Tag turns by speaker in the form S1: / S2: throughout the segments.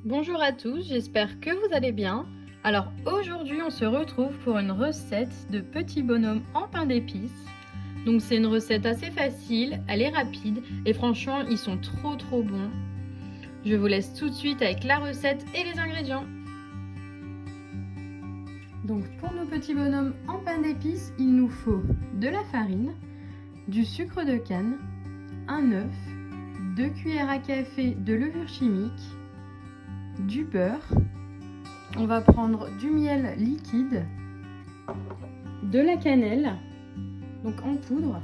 S1: Bonjour à tous, j'espère que vous allez bien. Alors aujourd'hui on se retrouve pour une recette de petits bonhommes en pain d'épices. Donc c'est une recette assez facile, elle est rapide et franchement ils sont trop bons. Je vous laisse tout de suite avec la recette et les ingrédients. Donc pour nos petits bonhommes en pain d'épices, il nous faut de la farine, du sucre de canne, un œuf, 2 cuillères à café de levure chimique, du beurre, on va prendre du miel liquide, de la cannelle, donc en poudre.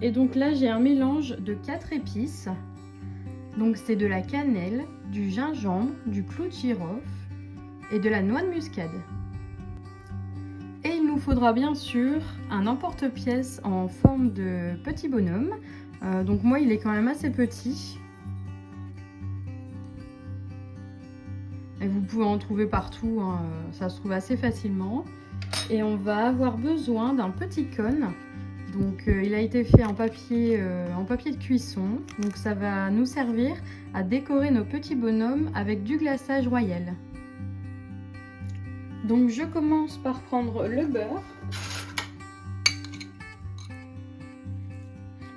S1: Et donc là j'ai un mélange de 4 épices. Donc c'est de la cannelle, du gingembre, du clou de girofle et de la noix de muscade. Et il nous faudra bien sûr un emporte-pièce en forme de petit bonhomme. Donc moi il est quand même assez petit. Et vous pouvez en trouver partout, hein, ça se trouve assez facilement. Et on va avoir besoin d'un petit cône. Donc il a été fait en papier de cuisson. Donc ça va nous servir à décorer nos petits bonhommes avec du glaçage royal. Donc je commence par prendre le beurre.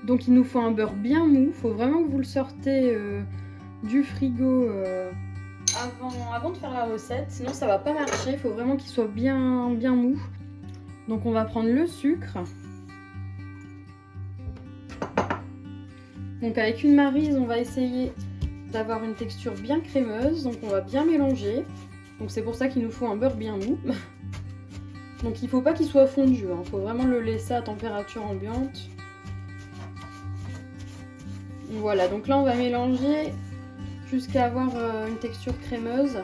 S1: Donc il nous faut un beurre bien mou. Il faut vraiment que vous le sortez du frigo avant de faire la recette, sinon ça va pas marcher, il faut vraiment qu'il soit bien mou. Donc on va prendre le sucre. Donc avec une maryse, on va essayer d'avoir une texture bien crémeuse, donc on va bien mélanger. Donc c'est pour ça qu'il nous faut un beurre bien mou. Donc il faut pas qu'il soit fondu, il faut vraiment le laisser à température ambiante. Voilà, donc là on va mélanger jusqu'à avoir une texture crémeuse.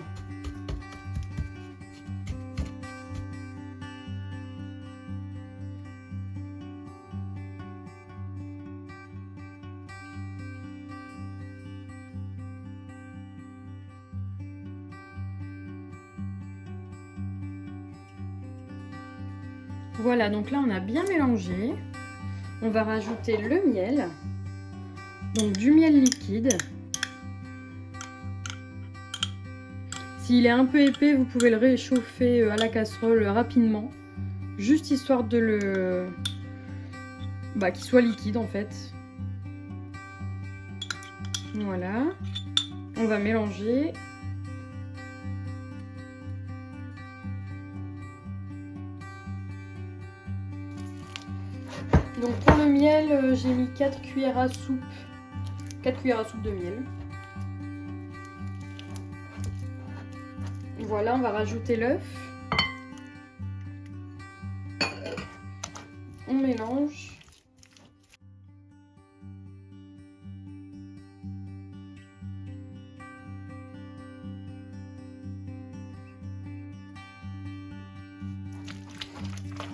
S1: Voilà, donc là on a bien mélangé. On va rajouter le miel, donc du miel liquide. S'il est un peu épais, vous pouvez le réchauffer à la casserole rapidement, juste histoire de qu'il soit liquide en fait. Voilà, on va mélanger. Donc pour le miel, j'ai mis 4 cuillères à soupe de miel. Voilà, on va rajouter l'œuf. On mélange.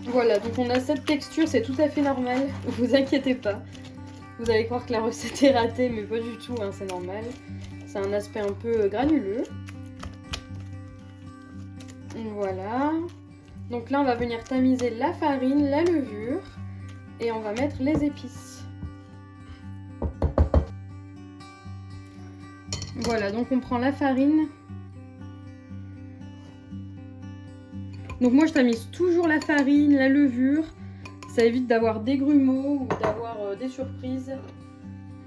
S1: Voilà, donc on a cette texture, c'est tout à fait normal, vous inquiétez pas. Vous allez croire que la recette est ratée, mais pas du tout, hein, c'est normal. C'est un aspect un peu granuleux. Voilà. Donc là, on va venir tamiser la farine, la levure et on va mettre les épices. Voilà, donc on prend la farine. Donc moi, je tamise toujours la farine, la levure. Ça évite d'avoir des grumeaux ou d'avoir des surprises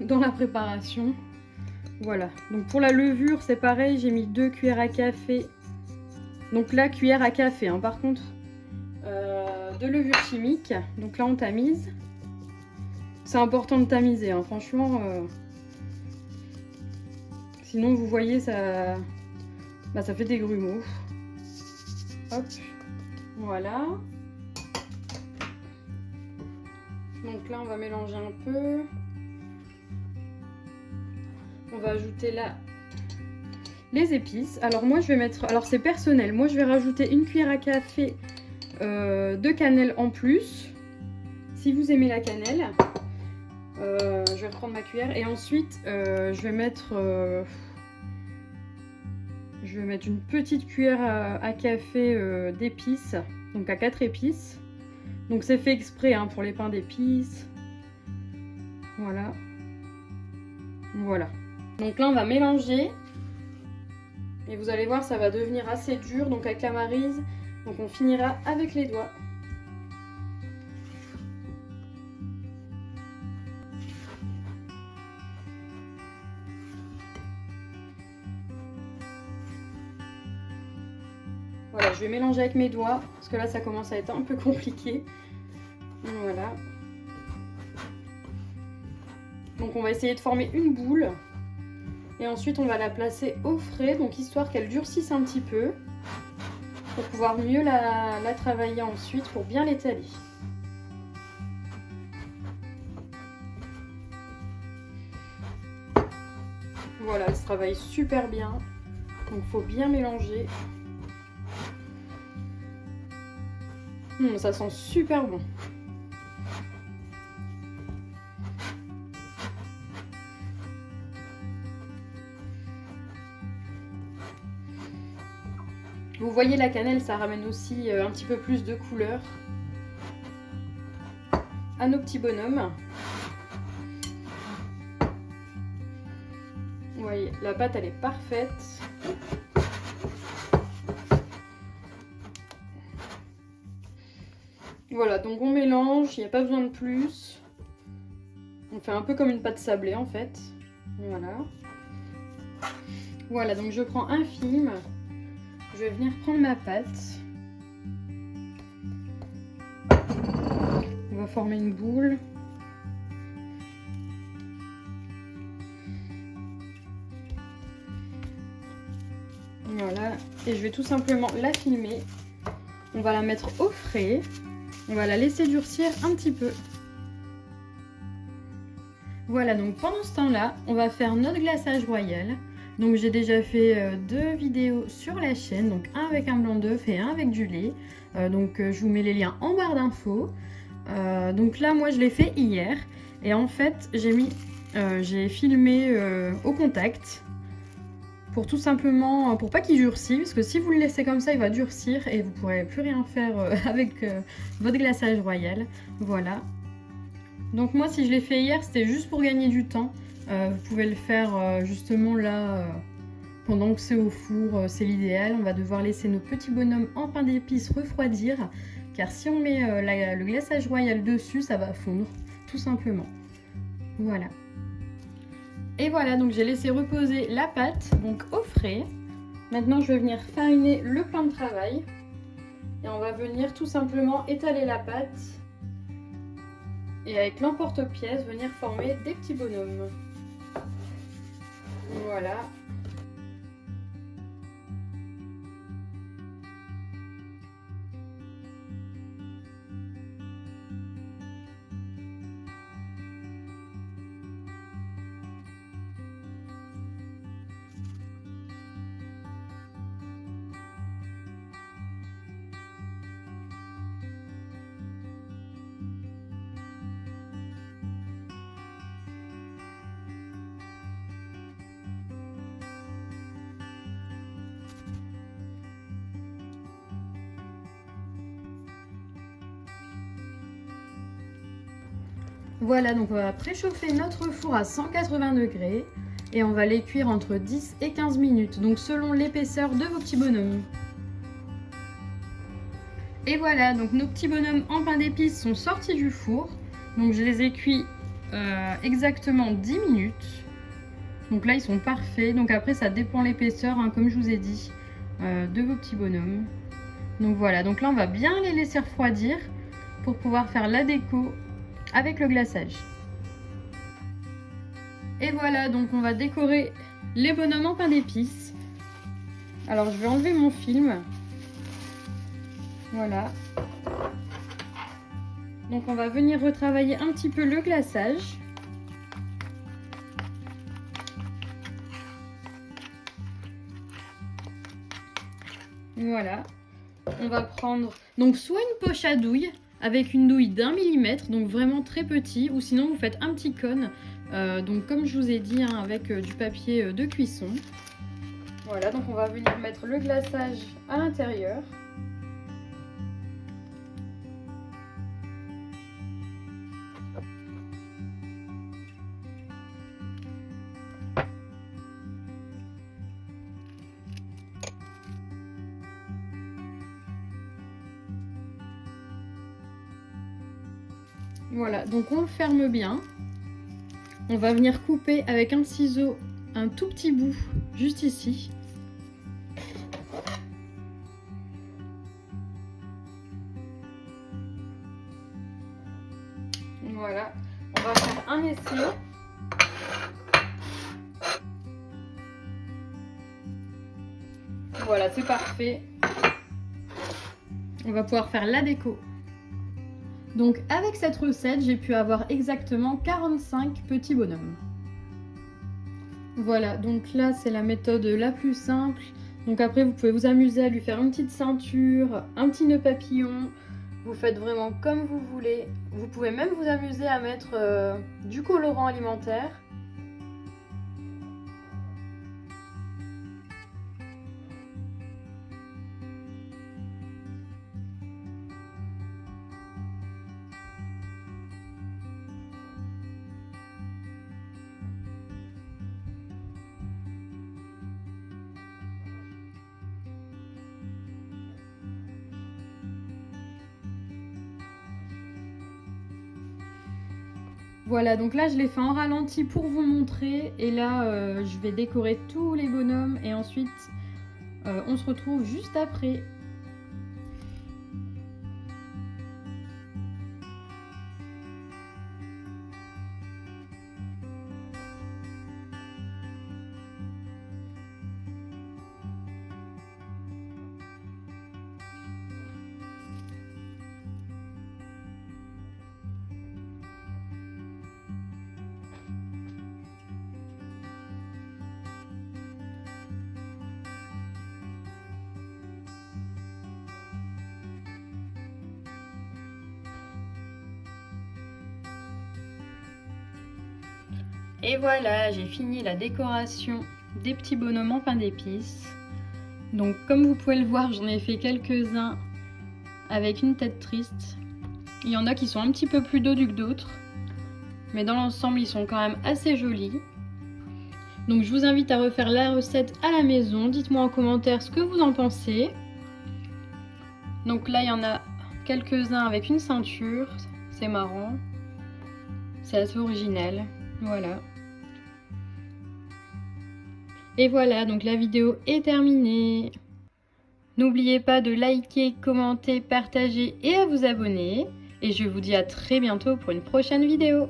S1: dans la préparation. Voilà, donc pour la levure, c'est pareil, j'ai mis 2 cuillères à café. Donc là, cuillère à café, hein, par contre, de levure chimique. Donc là, on tamise. C'est important de tamiser, hein, franchement. Sinon, vous voyez, ça fait des grumeaux. Hop, voilà. Donc là, on va mélanger un peu. On va ajouter là les épices. Alors moi, je vais mettre... Alors c'est personnel. Moi, je vais rajouter 1 cuillère à café de cannelle en plus. Si vous aimez la cannelle. Je vais prendre ma cuillère. Et ensuite, je vais mettre une petite cuillère à café d'épices. Donc à 4 épices. Donc c'est fait exprès hein, pour les pains d'épices. Voilà. Voilà. Donc là on va mélanger. Et vous allez voir, ça va devenir assez dur, donc avec la maryse, donc on finira avec les doigts. Voilà, je vais mélanger avec mes doigts, parce que là ça commence à être un peu compliqué. Voilà. Donc on va essayer de former une boule. Et ensuite on va la placer au frais, donc histoire qu'elle durcisse un petit peu. Pour pouvoir mieux la travailler ensuite, pour bien l'étaler. Voilà, elle se travaille super bien. Donc il faut bien mélanger. Ça sent super bon. Vous voyez, la cannelle, ça ramène aussi un petit peu plus de couleur à nos petits bonhommes. Vous voyez, la pâte, elle est parfaite. Voilà, donc on mélange, il n'y a pas besoin de plus. On fait un peu comme une pâte sablée en fait. Voilà. Voilà, donc je prends un film. Je vais venir prendre ma pâte. On va former une boule. Voilà, et je vais tout simplement la filmer. On va la mettre au frais. On va la laisser durcir un petit peu. Voilà, donc pendant ce temps-là, on va faire notre glaçage royal. Donc j'ai déjà fait 2 vidéos sur la chaîne, donc un avec un blanc d'œuf et un avec du lait. Je vous mets les liens en barre d'infos. Donc là, moi je l'ai fait hier. Et en fait, j'ai filmé au contact. Pour tout simplement, pour pas qu'il durcisse, parce que si vous le laissez comme ça, il va durcir et vous pourrez plus rien faire avec votre glaçage royal. Voilà. Donc moi, si je l'ai fait hier, c'était juste pour gagner du temps. Vous pouvez le faire justement là, pendant que c'est au four, c'est l'idéal. On va devoir laisser nos petits bonhommes en pain d'épices refroidir, car si on met le glaçage royal dessus, ça va fondre, tout simplement. Voilà. Et voilà, donc j'ai laissé reposer la pâte, donc au frais. Maintenant, je vais venir fariner le plan de travail. Et on va venir tout simplement étaler la pâte. Et avec l'emporte-pièce, venir former des petits bonhommes. Voilà. Voilà, donc on va préchauffer notre four à 180 degrés et on va les cuire entre 10 et 15 minutes, donc selon l'épaisseur de vos petits bonhommes. Et voilà, donc nos petits bonhommes en pain d'épices sont sortis du four. Donc je les ai cuits exactement 10 minutes. Donc là, ils sont parfaits. Donc après, ça dépend l'épaisseur, hein, comme je vous ai dit, de vos petits bonhommes. Donc voilà, donc là, on va bien les laisser refroidir pour pouvoir faire la déco avec le glaçage. Et voilà, donc on va décorer les bonhommes en pain d'épices. Alors je vais enlever mon film. Voilà. Donc on va venir retravailler un petit peu le glaçage. Voilà. On va prendre donc soit une poche à douille avec une douille d'1 mm, donc vraiment très petit, ou sinon vous faites un petit cône, donc comme je vous ai dit, hein, avec du papier de cuisson. Voilà, donc on va venir mettre le glaçage à l'intérieur. Voilà, donc on le ferme bien. On va venir couper avec un ciseau un tout petit bout juste ici. Voilà, on va faire un essai. Voilà, c'est parfait. On va pouvoir faire la déco. Donc avec cette recette, j'ai pu avoir exactement 45 petits bonhommes. Voilà, donc là c'est la méthode la plus simple. Donc après vous pouvez vous amuser à lui faire une petite ceinture, un petit nœud papillon. Vous faites vraiment comme vous voulez. Vous pouvez même vous amuser à mettre du colorant alimentaire. Voilà, donc là je l'ai fait en ralenti pour vous montrer. Et là je vais décorer tous les bonhommes et ensuite on se retrouve juste après. Et voilà, j'ai fini la décoration des petits bonhommes en pain d'épices. Donc comme vous pouvez le voir, j'en ai fait quelques-uns avec une tête triste. Il y en a qui sont un petit peu plus dodus que d'autres. Mais dans l'ensemble, ils sont quand même assez jolis. Donc je vous invite à refaire la recette à la maison. Dites-moi en commentaire ce que vous en pensez. Donc là, il y en a quelques-uns avec une ceinture. C'est marrant. C'est assez original. Voilà. Et voilà, donc la vidéo est terminée. N'oubliez pas de liker, commenter, partager et à vous abonner. Et je vous dis à très bientôt pour une prochaine vidéo.